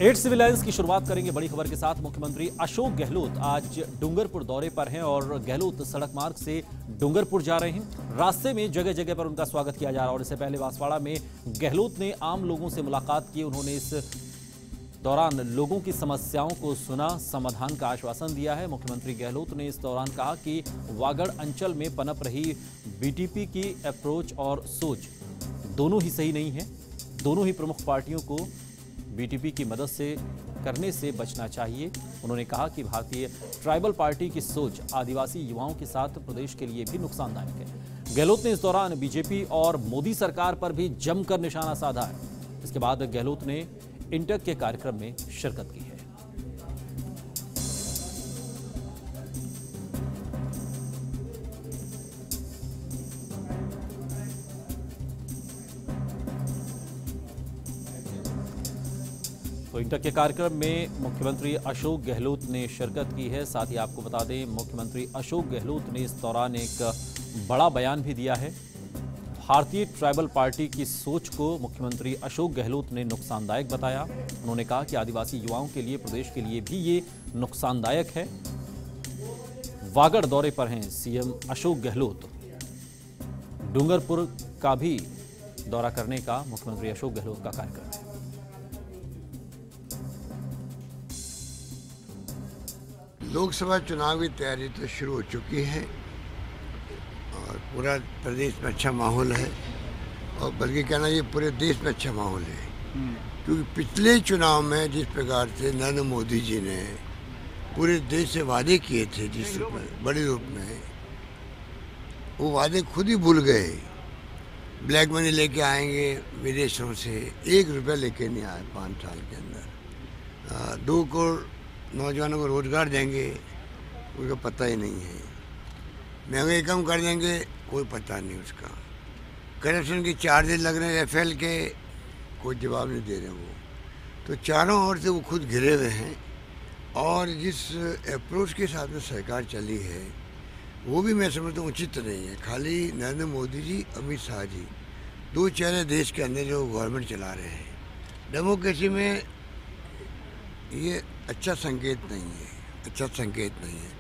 Eight civil lines की शुरुआत करेंगे बड़ी खबर के साथ। मुख्यमंत्री अशोक गहलोत आज डूंगरपुर दौरे पर हैं और गहलोत सड़क मार्ग से डूंगरपुर जा रहे हैं। रास्ते में जगह जगह पर उनका स्वागत किया जा रहा है और इससे पहले बांसवाड़ा में गहलोत ने आम लोगों से मुलाकात की। उन्होंने इस दौरान लोगों की समस्याओं को सुना, समाधान का आश्वासन दिया है। मुख्यमंत्री गहलोत ने इस दौरान कहा कि वागड़ अंचल में पनप रही बीटीपी की अप्रोच और सोच दोनों ही सही नहीं है। दोनों ही प्रमुख पार्टियों को बीटीपी की मदद से करने से बचना चाहिए। उन्होंने कहा कि भारतीय ट्राइबल पार्टी की सोच आदिवासी युवाओं के साथ प्रदेश के लिए भी नुकसानदायक है। गहलोत ने इस दौरान बीजेपी और मोदी सरकार पर भी जमकर निशाना साधा है। इसके बाद गहलोत ने इंटक के कार्यक्रम में शिरकत की है। तो इंटक के कार्यक्रम में मुख्यमंत्री अशोक गहलोत ने शिरकत की है। साथ ही आपको बता दें, मुख्यमंत्री अशोक गहलोत ने इस दौरान एक बड़ा बयान भी दिया है। भारतीय ट्राइबल पार्टी की सोच को मुख्यमंत्री अशोक गहलोत ने नुकसानदायक बताया। उन्होंने कहा कि आदिवासी युवाओं के लिए, प्रदेश के लिए भी ये नुकसानदायक है। वागड़ दौरे पर हैं सीएम अशोक गहलोत। डूंगरपुर का भी दौरा करने का मुख्यमंत्री अशोक गहलोत का कार्यक्रम है। लोकसभा चुनाव की तैयारी तो शुरू हो चुकी है और पूरा प्रदेश में अच्छा माहौल है और बल्कि कहना ये पूरे देश में अच्छा माहौल है। क्योंकि पिछले चुनाव में जिस प्रकार से नरेंद्र मोदी जी ने पूरे देश से वादे किए थे, जिस रूप में, बड़े रूप में, वो वादे खुद ही भूल गए। ब्लैक मनी लेके आएंगे विदेशों से, 1 रुपया लेके नहीं आए 5 साल के अंदर। 2 करोड़ नौजवानों को रोजगार देंगे, उसका पता ही नहीं है। महंगाई कम कर देंगे, कोई पता नहीं उसका। करप्शन की चार्जेस लग रहे हैं एफएल के, कोई जवाब नहीं दे रहे वो। तो चारों ओर से वो खुद घिरे हुए हैं और जिस अप्रोच के साथ में सरकार चली है वो भी मैं समझता हूँ उचित नहीं है। खाली नरेंद्र मोदी जी, अमित शाह जी, 2 चेहरे देश के अंदर जो गवर्नमेंट चला रहे हैं। डेमोक्रेसी में ये अच्छा संकेत नहीं है, अच्छा संकेत नहीं है,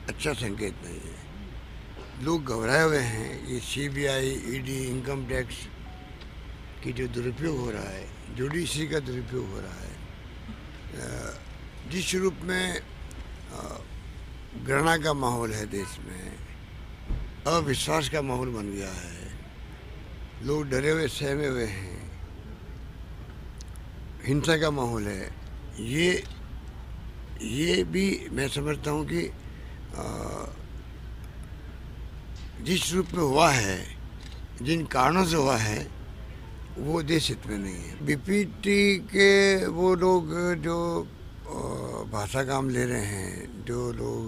अच्छा संकेत नहीं है। लोग घबराए हुए हैं। ये सीबीआई, ईडी, इनकम टैक्स की जो दुरुपयोग हो रहा है, जुडिशरी का दुरुपयोग हो रहा है, जिस रूप में घृणा का माहौल है देश में, अविश्वास का माहौल बन गया है, लोग डरे हुए सहमे हुए हैं, हिंसा का माहौल है। ये भी मैं समझता हूँ कि जिस रूप में हुआ है, जिन कारणों से हुआ है, वो देश हित में नहीं है। बीपीटी के वो लोग जो भाषा काम ले रहे हैं, जो लोग,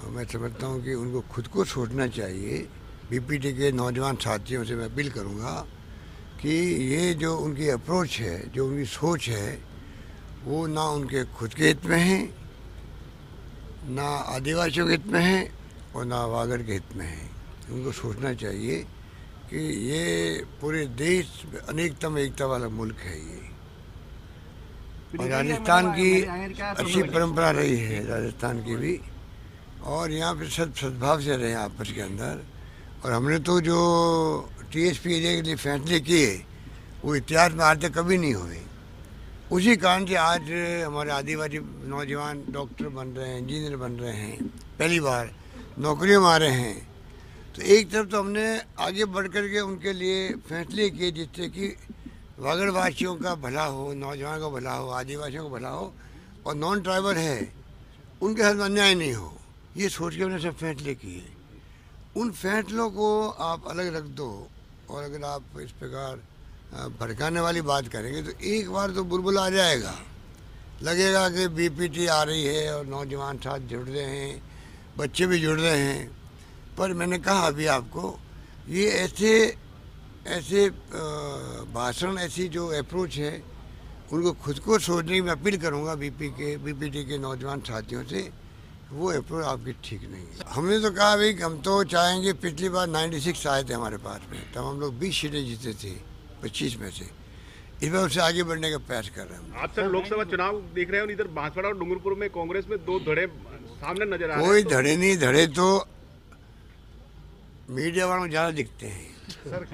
मैं समझता हूँ कि उनको खुद को सोचना चाहिए। बीपीटी के नौजवान साथियों से मैं अपील करूँगा कि ये जो उनकी अप्रोच है, जो उनकी सोच है, वो ना उनके खुद के हित में है, ना आदिवासियों के हित में है और ना वागड़ के हित में है। उनको सोचना चाहिए कि ये पूरे देश में अनेकता में एकता वाला मुल्क है ये। और राजस्थान की अच्छी परंपरा रही है, राजस्थान की भी, और यहाँ पे सद्भाव से रहे आपस के अंदर। और हमने तो जो टीएसपी एरिया के लिए फैसले किए वो इतिहास में आज तक कभी नहीं हुए। उसी कारण से आज हमारे आदिवासी नौजवान डॉक्टर बन रहे हैं, इंजीनियर बन रहे हैं, पहली बार नौकरियों में आ रहे हैं। तो एक तरफ तो हमने आगे बढ़ कर के उनके लिए फैसले किए जिससे कि वागड़वासियों का भला हो, नौजवानों का भला हो, आदिवासियों का भला हो और नॉन ट्राइबल है उनके साथ अन्याय नहीं हो। ये सोच के हमने सब फैसले किए। उन फैसलों को आप अलग रख दो और अगर आप इस प्रकार भड़काने वाली बात करेंगे तो एक बार तो बुलबुल आ जाएगा, लगेगा कि बीपीटी आ रही है और नौजवान साथ जुड़ रहे हैं, बच्चे भी जुड़ रहे हैं। पर मैंने कहा अभी आपको, ये ऐसे भाषण, ऐसी जो अप्रोच है, उनको खुद को सोचने की मैं अपील करूँगा बीपीटी के नौजवान साथियों से। वो अप्रोच आपकी ठीक नहीं है। हमने तो कहा भाई हम तो चाहेंगे, पिछली बार 96 आए थे हमारे पास में, तब हम लोग 20 सीटें जीते थे 25 में से। इस बार उससे आगे बढ़ने का प्रयास कर रहे हैं। आप सर लोकसभा चुनाव देख रहे हो, इधर बांसवाड़ा और डूंगरपुर में कांग्रेस में दो धड़े सामने नजर आ रहे हैं। कोई धड़े नहीं, धड़े तो मीडिया वालों को ज्यादा दिखते हैं। सर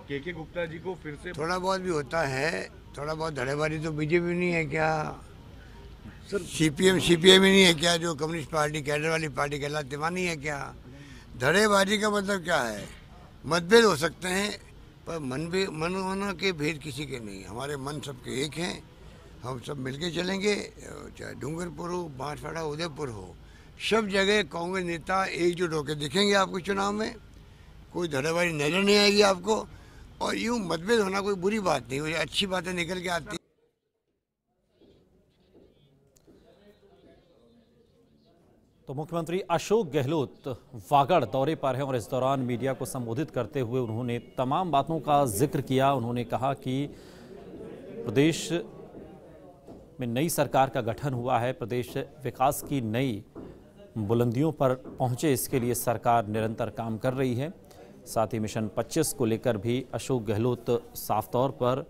के गुप्ता जी को फिर से थोड़ा बहुत भी होता है, थोड़ा बहुत धड़ेबाजी तो बीजेपी नहीं है क्या सर? सीपीएम ही नहीं है क्या, जो कम्युनिस्ट पार्टी कैडर वाली पार्टी कहलाती वहाँ नहीं है क्या? धड़ेबाजी का मतलब क्या है? मतभेद हो सकते हैं पर मन के भेद किसी के नहीं। हमारे मन सबके एक हैं, हम सब मिलके चलेंगे। चाहे डूंगरपुर हो, बांसवाड़ा, उदयपुर हो, सब जगह कांग्रेस नेता एकजुट होकर दिखेंगे आपको चुनाव में। कोई धड़ेबाजी नजर नहीं आएगी आपको। और यूँ मतभेद होना कोई बुरी बात नहीं, अच्छी बातें निकल के आती। तो मुख्यमंत्री अशोक गहलोत वागड़ दौरे पर हैं और इस दौरान मीडिया को संबोधित करते हुए उन्होंने तमाम बातों का जिक्र किया। उन्होंने कहा कि प्रदेश में नई सरकार का गठन हुआ है, प्रदेश विकास की नई बुलंदियों पर पहुंचे, इसके लिए सरकार निरंतर काम कर रही है। साथ ही मिशन 25 को लेकर भी अशोक गहलोत साफ तौर पर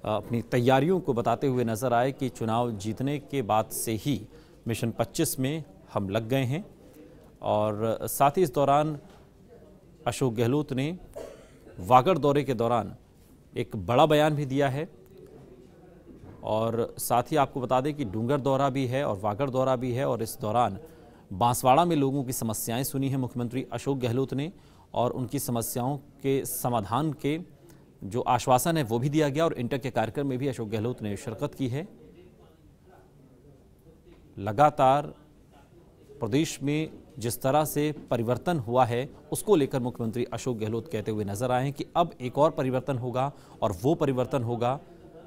अपनी तैयारियों को बताते हुए नजर आए कि चुनाव जीतने के बाद से ही मिशन 25 में हम लग गए हैं। और साथ ही इस दौरान अशोक गहलोत ने वागड़ दौरे के दौरान एक बड़ा बयान भी दिया है। और साथ ही आपको बता दें कि डूंगर दौरा भी है और वागड़ दौरा भी है और इस दौरान बांसवाड़ा में लोगों की समस्याएं सुनी हैं मुख्यमंत्री अशोक गहलोत ने और उनकी समस्याओं के समाधान के जो आश्वासन है वो भी दिया गया। और इंटर के कार्यक्रम में भी अशोक गहलोत ने शिरकत की है। लगातार प्रदेश में जिस तरह से परिवर्तन हुआ है उसको लेकर मुख्यमंत्री अशोक गहलोत कहते हुए नजर आए हैं कि अब एक और परिवर्तन होगा और वो परिवर्तन होगा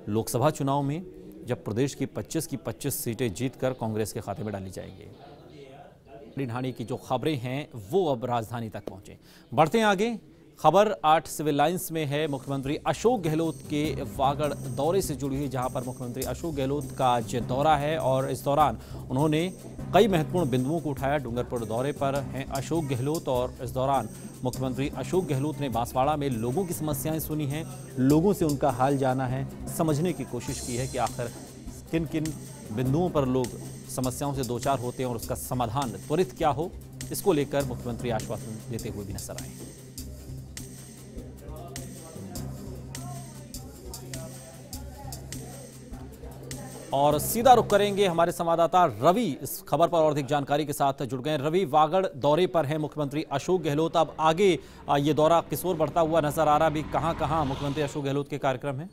लोकसभा चुनाव में, जब प्रदेश की 25 सीटें जीतकर कांग्रेस के खाते में डाली जाएंगी। ढाणी की जो खबरें हैं वो अब राजधानी तक पहुंचे। बढ़ते हैं आगे। खबर 8 सिविल लाइंस में है। मुख्यमंत्री अशोक गहलोत के वागड़ दौरे से जुड़ी हुई, जहां पर मुख्यमंत्री अशोक गहलोत का आज दौरा है और इस दौरान उन्होंने कई महत्वपूर्ण बिंदुओं को उठाया। डूंगरपुर दौरे पर हैं अशोक गहलोत और इस दौरान मुख्यमंत्री अशोक गहलोत ने बांसवाड़ा में लोगों की समस्याएं सुनी हैं, लोगों से उनका हाल जाना है, समझने की कोशिश की है कि आखिर किन किन बिंदुओं पर लोग समस्याओं से दो चार होते हैं और उसका समाधान त्वरित क्या हो, इसको लेकर मुख्यमंत्री आश्वासन देते हुए भी नजर आए। और सीधा रुख करेंगे, हमारे संवाददाता रवि इस खबर पर और अधिक जानकारी के साथ जुड़ गए। रवि, वागड़ दौरे पर हैं मुख्यमंत्री अशोक गहलोत, अब आगे ये दौरा किस ओर बढ़ता हुआ नजर आ रहा है? अभी कहां कहां मुख्यमंत्री अशोक गहलोत के कार्यक्रम हैं?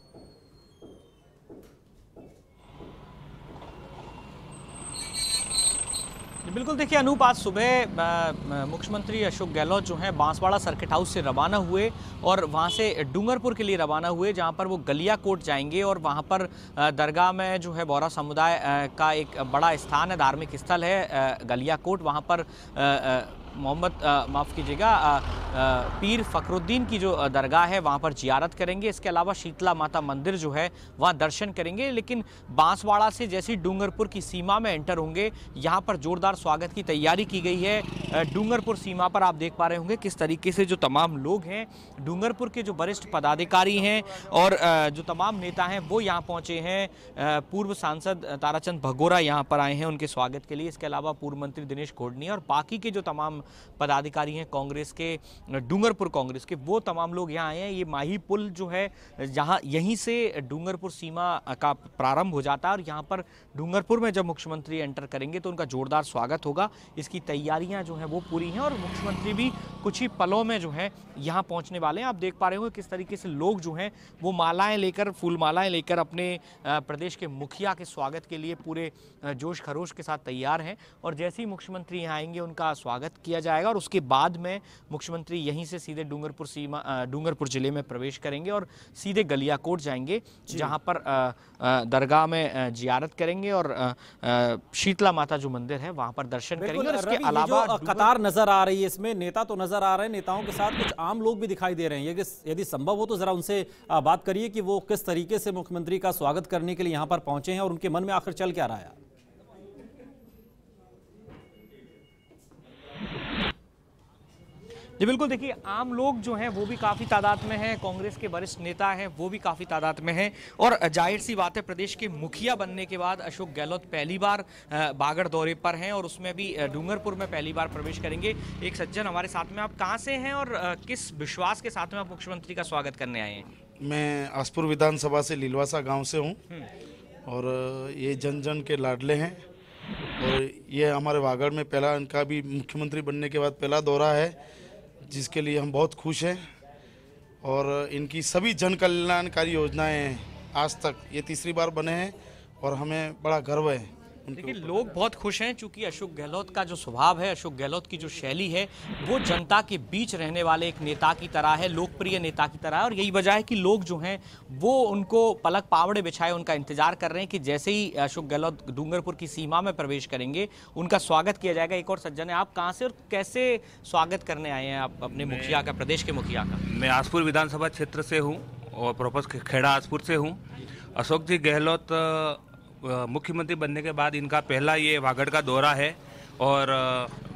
बिल्कुल, देखिए अनूप, आज सुबह मुख्यमंत्री अशोक गहलोत जो हैं बांसवाड़ा सर्किट हाउस से रवाना हुए और वहां से डूंगरपुर के लिए रवाना हुए, जहां पर वो गलियाकोट जाएंगे और वहां पर दरगाह में जो है बोहरा समुदाय का एक बड़ा स्थान है, धार्मिक स्थल है गलियाकोट। वहां पर माफ़ कीजिएगा पीर फखरुद्दीन की जो दरगाह है वहाँ पर जियारत करेंगे। इसके अलावा शीतला माता मंदिर जो है वहाँ दर्शन करेंगे। लेकिन बांसवाड़ा से जैसे डूंगरपुर की सीमा में एंटर होंगे, यहाँ पर जोरदार स्वागत की तैयारी की गई है। डूंगरपुर सीमा पर आप देख पा रहे होंगे किस तरीके से जो तमाम लोग हैं, डूंगरपुर के जो वरिष्ठ पदाधिकारी हैं और जो तमाम नेता हैं वो यहाँ पहुँचे हैं। पूर्व सांसद ताराचंद भगोरा यहाँ पर आए हैं उनके स्वागत के लिए। इसके अलावा पूर्व मंत्री दिनेश खोडनी और बाकी के जो तमाम पदाधिकारी हैं कांग्रेस के, डूंगरपुर कांग्रेस के, वो तमाम लोग यहाँ आए हैं। ये माही पुल जो है जहाँ यहीं से डूंगरपुर सीमा का प्रारंभ हो जाता है और यहाँ पर डूंगरपुर में जब मुख्यमंत्री एंटर करेंगे तो उनका जोरदार स्वागत होगा। इसकी तैयारियां जो हैं वो पूरी हैं और मुख्यमंत्री भी कुछ ही पलों में जो है यहाँ पहुँचने वाले हैं। आप देख पा रहे होंगे किस तरीके से लोग जो हैं वो मालाएं लेकर, फूल मालाएं लेकर अपने प्रदेश के मुखिया के स्वागत के लिए पूरे जोश खरोश के साथ तैयार हैं। और जैसे ही मुख्यमंत्री यहाँ आएंगे उनका स्वागत किया जाएगा और उसके बाद में मुख्यमंत्री यहीं से सीधे डूंगरपुर जिले में प्रवेश करेंगे और सीधे गलियाकोट जाएंगे, जहां पर दरगाह में जियारत करेंगे और शीतला माता जो मंदिर है वहां पर दर्शन करेंगे। और इसके अलावा कतार नजर आ रही है, इसमें नेता तो नजर आ रहे हैं, नेताओं के साथ कुछ आम लोग भी दिखाई दे रहे हैं। यदि संभव हो तो जरा उनसे बात करिए कि वो किस तरीके से मुख्यमंत्री का स्वागत करने के लिए यहाँ पर पहुंचे हैं और उनके मन में आखिर चल क्या रहा है। जी बिल्कुल, देखिए आम लोग जो हैं वो भी काफ़ी तादाद में हैं, कांग्रेस के वरिष्ठ नेता हैं वो भी काफ़ी तादाद में हैं और जाहिर सी बात है प्रदेश के मुखिया बनने के बाद अशोक गहलोत पहली बार बागड़ दौरे पर हैं और उसमें भी डूंगरपुर में पहली बार प्रवेश करेंगे। एक सज्जन हमारे साथ में, आप कहाँ से हैं और किस विश्वास के साथ में आप मुख्यमंत्री का स्वागत करने आए हैं? मैं आसपुर विधानसभा से लीलवासा गांव से हूं और ये जन जन के लाडले हैं और ये हमारे वागड़ में पहला, इनका भी मुख्यमंत्री बनने के बाद पहला दौरा है, जिसके लिए हम बहुत खुश हैं और इनकी सभी जन कल्याणकारी योजनाएं आज तक ये तीसरी बार बने हैं और हमें बड़ा गर्व है। देखिए लोग बहुत खुश हैं क्योंकि अशोक गहलोत का जो स्वभाव है, अशोक गहलोत की जो शैली है वो जनता के बीच रहने वाले एक नेता की तरह है, लोकप्रिय नेता की तरह है और यही वजह है कि लोग जो हैं वो उनको पलक पावड़े बिछाए उनका इंतजार कर रहे हैं कि जैसे ही अशोक गहलोत डूंगरपुर की सीमा में प्रवेश करेंगे उनका स्वागत किया जाएगा। एक और सज्जन है, आप कहाँ से और कैसे स्वागत करने आए हैं आप अपने मुखिया का, प्रदेश के मुखिया का? मैं आसपुर विधानसभा क्षेत्र से हूँ और प्रॉपर खेड़ा आसपुर से हूँ। अशोक जी गहलोत मुख्यमंत्री बनने के बाद इनका पहला ये वागड़ का दौरा है और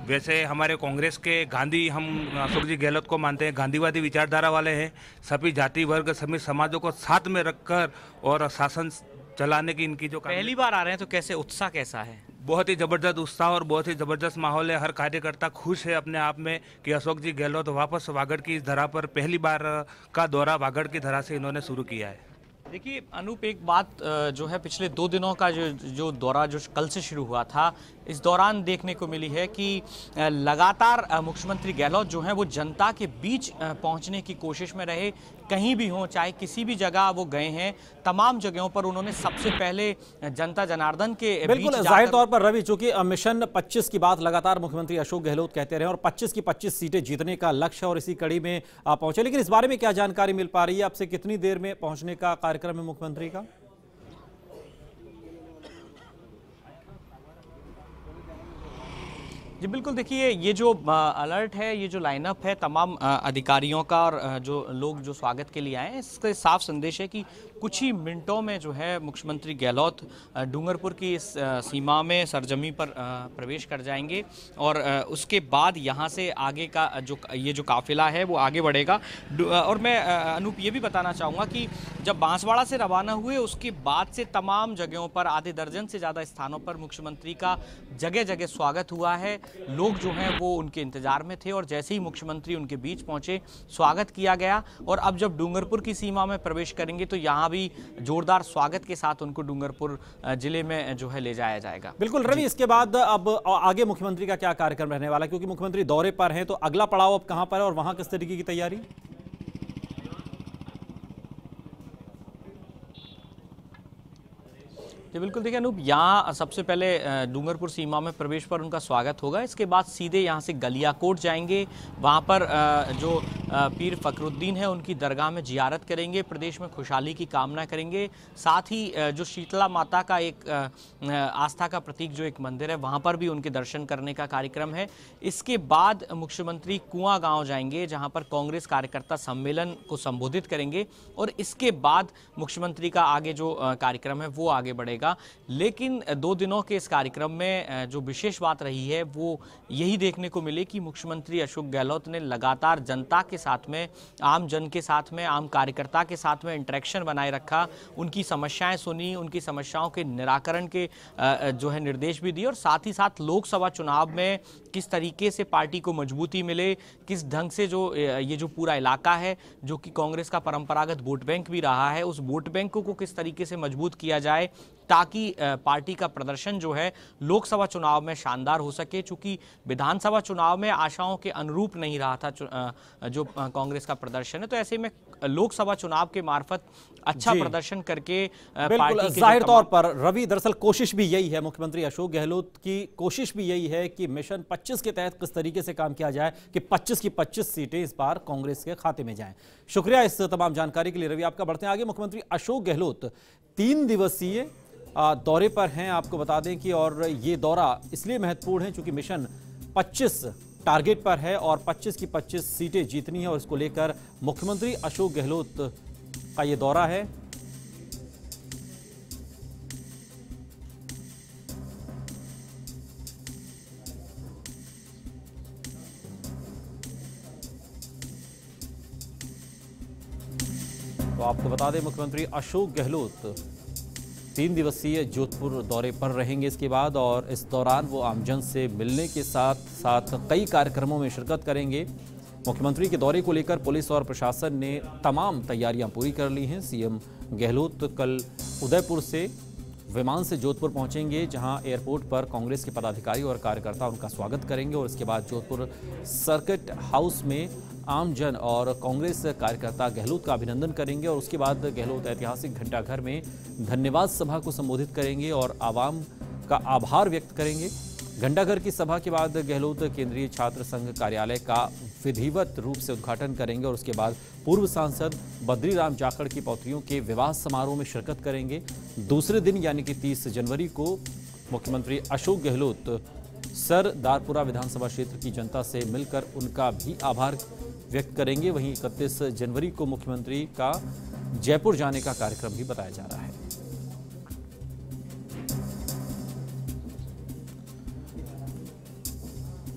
वैसे हमारे कांग्रेस के गांधी, हम अशोक जी गहलोत को मानते हैं, गांधीवादी विचारधारा वाले हैं। सभी जाति वर्ग सभी समाजों को साथ में रखकर और शासन चलाने की इनकी जो पहली बार आ रहे हैं तो कैसे, उत्साह कैसा है? बहुत ही ज़बरदस्त उत्साह और बहुत ही ज़बरदस्त माहौल है। हर कार्यकर्ता खुश है अपने आप में कि अशोक जी गहलोत वापस वागड़ की इस धरा पर पहली बार का दौरा वागड़ की धरा से इन्होंने शुरू किया है। देखिए अनूप, एक बात जो है पिछले 2 दिनों का जो दौरा जो कल से शुरू हुआ था, इस दौरान देखने को मिली है कि लगातार मुख्यमंत्री गहलोत जो हैं वो जनता के बीच पहुंचने की कोशिश में रहे। कहीं भी हों, चाहे किसी भी जगह वो गए हैं, तमाम जगहों पर उन्होंने सबसे पहले जनता जनार्दन के बिल्कुल जाहिर तौर पर रवि, चूंकि मिशन 25 की बात लगातार मुख्यमंत्री अशोक गहलोत कहते रहे और 25 की 25 सीटें जीतने का लक्ष्य और इसी कड़ी में पहुंचे, लेकिन इस बारे में क्या जानकारी मिल पा रही है आपसे? कितनी देर में पहुंचने का कार्यक्रम है मुख्यमंत्री का? जी बिल्कुल, देखिए ये जो अलर्ट है, ये जो लाइनअप है तमाम अधिकारियों का और जो लोग जो स्वागत के लिए आए हैं, इसका साफ संदेश है कि कुछ ही मिनटों में जो है मुख्यमंत्री गहलोत डूंगरपुर की इस सीमा में सरजमी पर प्रवेश कर जाएंगे और उसके बाद यहाँ से आगे का जो काफिला है वो आगे बढ़ेगा। और मैं अनूप ये भी बताना चाहूँगा कि जब बांसवाड़ा से रवाना हुए उसके बाद से तमाम जगहों पर, आधे दर्जन से ज़्यादा स्थानों पर मुख्यमंत्री का जगह जगह स्वागत हुआ है। लोग जो हैं वो उनके इंतजार में थे और जैसे ही मुख्यमंत्री उनके बीच पहुंचे स्वागत किया गया और अब जब डूंगरपुर की सीमा में प्रवेश करेंगे तो यहाँ भी जोरदार स्वागत के साथ उनको डूंगरपुर जिले में जो है ले जाया जाएगा। बिल्कुल रवि, इसके बाद अब आगे मुख्यमंत्री का क्या कार्यक्रम रहने वाला है, क्योंकि मुख्यमंत्री दौरे पर हैं, तो अगला पड़ाव अब कहां पर है और वहां किस तरीके की तैयारी? जी बिल्कुल, देखिए अनूप, यहाँ सबसे पहले डूंगरपुर सीमा में प्रवेश पर उनका स्वागत होगा। इसके बाद सीधे यहाँ से गलियाकोट जाएंगे, वहाँ पर जो पीर फखरुद्दीन है उनकी दरगाह में जियारत करेंगे, प्रदेश में खुशहाली की कामना करेंगे। साथ ही जो शीतला माता का एक आस्था का प्रतीक जो एक मंदिर है वहाँ पर भी उनके दर्शन करने का कार्यक्रम है। इसके बाद मुख्यमंत्री कुआं गाँव जाएंगे जहाँ पर कांग्रेस कार्यकर्ता सम्मेलन को संबोधित करेंगे और इसके बाद मुख्यमंत्री का आगे जो कार्यक्रम है वो आगे बढ़ेगा। लेकिन 2 दिनों के इस कार्यक्रम में जो विशेष बात रही है वो यही देखने को मिली कि मुख्यमंत्री अशोक गहलोत ने लगातार जनता के साथ में, आम जन के साथ में, आम कार्यकर्ता के साथ में इंटरेक्शन बनाए रखा, उनकी समस्याएं सुनी, उनकी समस्याओं के निराकरण के जो है निर्देश भी दिए और साथ ही साथ लोकसभा चुनाव में किस तरीके से पार्टी को मजबूती मिले, किस ढंग से जो ये जो पूरा इलाका है जो कि कांग्रेस का परंपरागत वोट बैंक भी रहा है, उस वोट बैंक को किस तरीके से मजबूत किया जाए ताकि पार्टी का प्रदर्शन जो है लोकसभा चुनाव में शानदार हो सके। चूंकि विधानसभा चुनाव में आशाओं के अनुरूप नहीं रहा था जो कांग्रेस का प्रदर्शन है, तो ऐसे में लोकसभा चुनाव के मार्फत अच्छा प्रदर्शन करके बिल्कुल जाहिर तौर पर रवि, दरअसल कोशिश भी यही है, मुख्यमंत्री अशोक गहलोत की कोशिश भी यही है कि मिशन 25 के तहत किस तरीके से काम किया जाए कि 25 की 25 सीटें इस बार कांग्रेस के खाते में जाएं। शुक्रिया इस तमाम जानकारी के लिए रवि, आपका। बढ़ते हैं आगे। मुख्यमंत्री अशोक गहलोत 3 दिवसीय दौरे पर हैं, आपको बता दें कि और ये दौरा इसलिए महत्वपूर्ण है क्योंकि मिशन 25 टारगेट पर है और 25 की 25 सीटें जीतनी है और इसको लेकर मुख्यमंत्री अशोक गहलोत का ये दौरा है। तो आपको बता दें मुख्यमंत्री अशोक गहलोत 3 दिवसीय जोधपुर दौरे पर रहेंगे इसके बाद, और इस दौरान वो आमजन से मिलने के साथ साथ कई कार्यक्रमों में शिरकत करेंगे। मुख्यमंत्री के दौरे को लेकर पुलिस और प्रशासन ने तमाम तैयारियां पूरी कर ली हैं। सीएम गहलोत कल उदयपुर से विमान से जोधपुर पहुंचेंगे, जहां एयरपोर्ट पर कांग्रेस के पदाधिकारी और कार्यकर्ता उनका स्वागत करेंगे, और इसके बाद जोधपुर सर्किट हाउस में आमजन और कांग्रेस कार्यकर्ता गहलोत का अभिनंदन करेंगे, और उसके बाद गहलोत ऐतिहासिक घंटाघर में धन्यवाद सभा को संबोधित करेंगे और आवाम का आभार व्यक्त करेंगे। घंटाघर की सभा के बाद गहलोत केंद्रीय छात्र संघ कार्यालय का विधिवत रूप से उद्घाटन करेंगे, और उसके बाद पूर्व सांसद बद्रीराम जाखड़ की पौत्रियों के विवाह समारोह में शिरकत करेंगे। दूसरे दिन यानी कि 30 जनवरी को मुख्यमंत्री अशोक गहलोत सरदारपुरा विधानसभा क्षेत्र की जनता से मिलकर उनका भी आभार व्यक्त करेंगे। वहीं 31 जनवरी को मुख्यमंत्री का जयपुर जाने का कार्यक्रम भी बताया जा रहा है।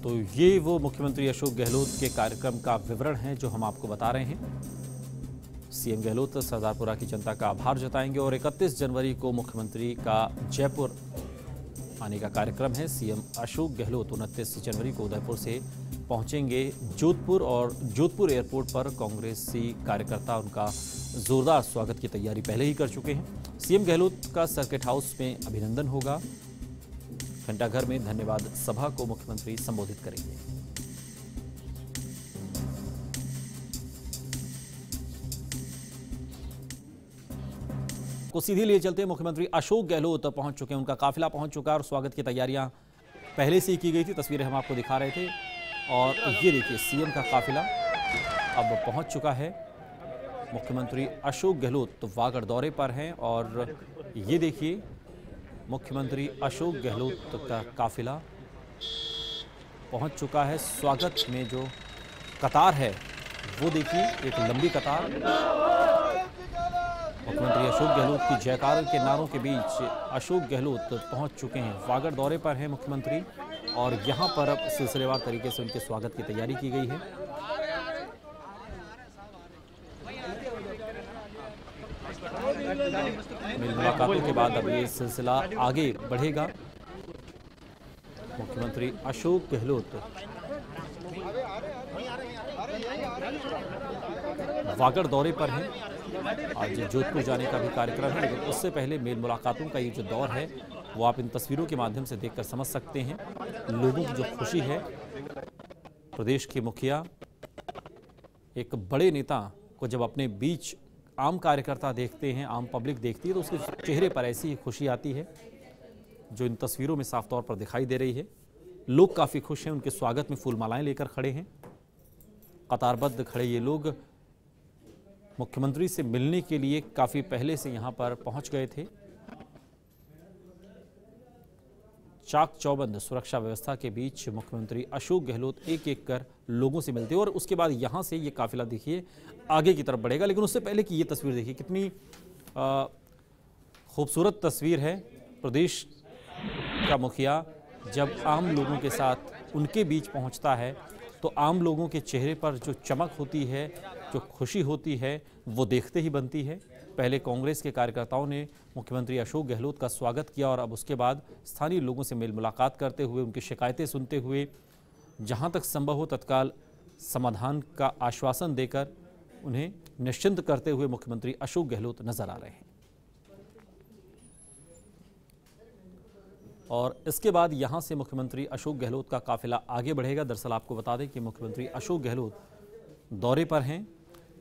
तो ये वो मुख्यमंत्री अशोक गहलोत के कार्यक्रम का विवरण है जो हम आपको बता रहे हैं। सीएम गहलोत सरदारपुरा की जनता का आभार जताएंगे, और 31 जनवरी को मुख्यमंत्री का जयपुर आने का कार्यक्रम है। सीएम अशोक गहलोत 29 जनवरी को उदयपुर से पहुंचेंगे जोधपुर, और जोधपुर एयरपोर्ट पर कांग्रेसी कार्यकर्ता उनका जोरदार स्वागत की तैयारी पहले ही कर चुके हैं। सीएम गहलोत का सर्किट हाउस में अभिनंदन होगा। घंटाघर में धन्यवाद सभा को मुख्यमंत्री संबोधित करेंगे। को सीधे लिए चलते हैं, मुख्यमंत्री अशोक गहलोत पहुंच चुके हैं, उनका काफिला पहुंच चुका है और स्वागत की तैयारियां पहले से ही की गई थी। तस्वीरें हम आपको दिखा रहे थे, और ये देखिए सीएम का काफिला अब पहुंच चुका है। मुख्यमंत्री अशोक गहलोत तो वागड़ दौरे पर हैं, और ये देखिए मुख्यमंत्री अशोक गहलोत का काफिला पहुंच चुका है। स्वागत में जो कतार है वो देखिए, एक लंबी कतार। मुख्यमंत्री अशोक गहलोत की जयकारों के नारों के बीच अशोक गहलोत पहुंच चुके हैं। वागड़ दौरे पर हैं मुख्यमंत्री, और यहां पर अब सिलसिलेवार तरीके से उनके स्वागत की तैयारी की गई है। मेल मुलाकातों के बाद अब ये सिलसिला आगे बढ़ेगा। मुख्यमंत्री अशोक गहलोत वागड़ दौरे पर हैं। आज जोधपुर जाने का भी कार्यक्रम है, लेकिन उससे पहले मेल मुलाकातों का ये जो दौर है वो आप इन तस्वीरों के माध्यम से देखकर समझ सकते हैं। लोगों की जो खुशी है, प्रदेश के मुखिया एक बड़े नेता को जब अपने बीच आम कार्यकर्ता देखते हैं, आम पब्लिक देखती है, तो उसके चेहरे पर ऐसी ही खुशी आती है जो इन तस्वीरों में साफ तौर पर दिखाई दे रही है। लोग काफ़ी खुश हैं, उनके स्वागत में फूल मालाएं लेकर खड़े हैं। कतारबद्ध खड़े ये लोग मुख्यमंत्री से मिलने के लिए काफ़ी पहले से यहाँ पर पहुँच गए थे। चाक चौबंद सुरक्षा व्यवस्था के बीच मुख्यमंत्री अशोक गहलोत एक एक कर लोगों से मिलते हैं, और उसके बाद यहाँ से ये काफिला देखिए आगे की तरफ बढ़ेगा। लेकिन उससे पहले की ये तस्वीर देखिए, कितनी खूबसूरत तस्वीर है। प्रदेश का मुखिया जब आम लोगों के साथ उनके बीच पहुँचता है तो आम लोगों के चेहरे पर जो चमक होती है, जो खुशी होती है, वो देखते ही बनती है। पहले कांग्रेस के कार्यकर्ताओं ने मुख्यमंत्री अशोक गहलोत का स्वागत किया, और अब उसके बाद स्थानीय लोगों से मेल मुलाकात करते हुए, उनकी शिकायतें सुनते हुए, जहां तक संभव हो तत्काल समाधान का आश्वासन देकर उन्हें निश्चिंत करते हुए मुख्यमंत्री अशोक गहलोत नजर आ रहे हैं। और इसके बाद यहां से मुख्यमंत्री अशोक गहलोत का काफिला आगे बढ़ेगा। दरअसल आपको बता दें कि मुख्यमंत्री अशोक गहलोत दौरे पर हैं,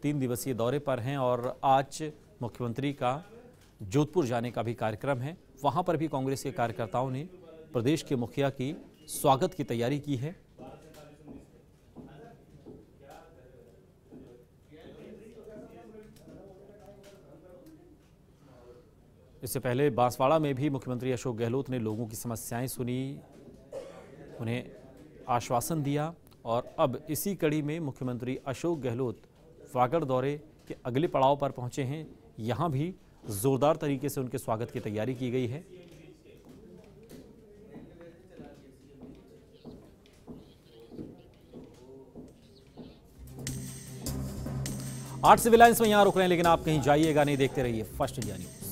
3 दिवसीय दौरे पर हैं, और आज मुख्यमंत्री का जोधपुर जाने का भी कार्यक्रम है। वहां पर भी कांग्रेस के कार्यकर्ताओं ने प्रदेश के मुखिया की स्वागत की तैयारी की है। इससे पहले बांसवाड़ा में भी मुख्यमंत्री अशोक गहलोत ने लोगों की समस्याएं सुनी, उन्हें आश्वासन दिया, और अब इसी कड़ी में मुख्यमंत्री अशोक गहलोत वागड़ दौरे के अगले पड़ाव पर पहुंचे हैं। यहां भी जोरदार तरीके से उनके स्वागत की तैयारी की गई है। 8 सिविल लाइन्स में यहाँ रुक रहे हैं, लेकिन आप कहीं जाइएगा नहीं, देखते रहिए फर्स्ट इंडिया न्यूज।